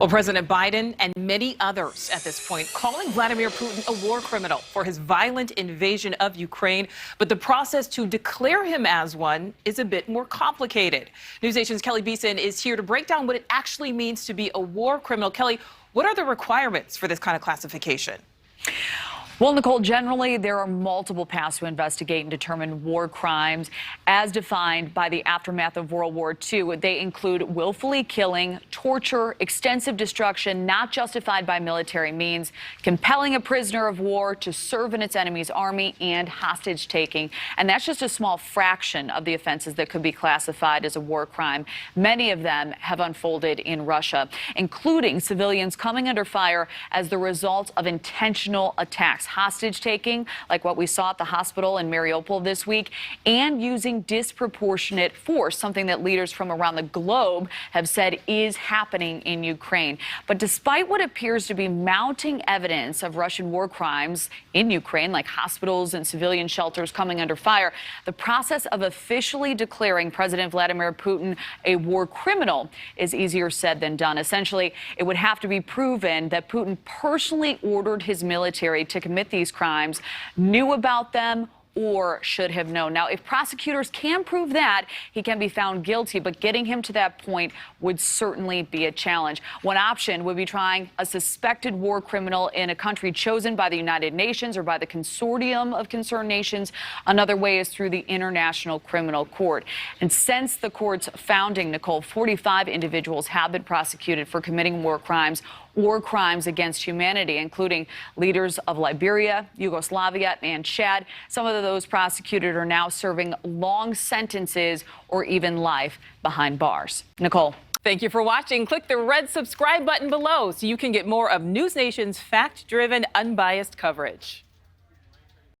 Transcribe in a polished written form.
Well, President Biden and many others at this point calling Vladimir Putin a war criminal for his violent invasion of Ukraine. But the process to declare him as one is a bit more complicated. NewsNation's Kelly Beeson is here to break down what it actually means to be a war criminal. Kelly, what are the requirements for this kind of classification? Well, Nichole, generally, there are multiple paths to investigate and determine war crimes as defined by the aftermath of World War II. They include willfully killing, torture, extensive destruction not justified by military means, compelling a prisoner of war to serve in its enemy's army, and hostage taking. And that's just a small fraction of the offenses that could be classified as a war crime. Many of them have unfolded in Russia, including civilians coming under fire as the result of intentional attacks. Hostage taking, like what we saw at the hospital in Mariupol this week, and using disproportionate force, something that leaders from around the globe have said is happening in Ukraine. But despite what appears to be mounting evidence of Russian war crimes in Ukraine, like hospitals and civilian shelters coming under fire, the process of officially declaring President Vladimir Putin a war criminal is easier said than done. Essentially, it would have to be proven that Putin personally ordered his military to commit these crimes, knew about them, or should have known. Now, if prosecutors can prove that, he can be found guilty, but getting him to that point would certainly be a challenge. One option would be trying a suspected war criminal in a country chosen by the United Nations or by the consortium of concerned nations. Another way is through the International Criminal Court. And since the court's founding, Nichole, 45 individuals have been prosecuted for committing war crimes or crimes against humanity, including leaders of Liberia, Yugoslavia, and Chad. Some of those prosecuted are now serving long sentences or even life behind bars. Nichole. Thank you for watching. Click the red subscribe button below so you can get more of NewsNation's fact-driven, unbiased coverage.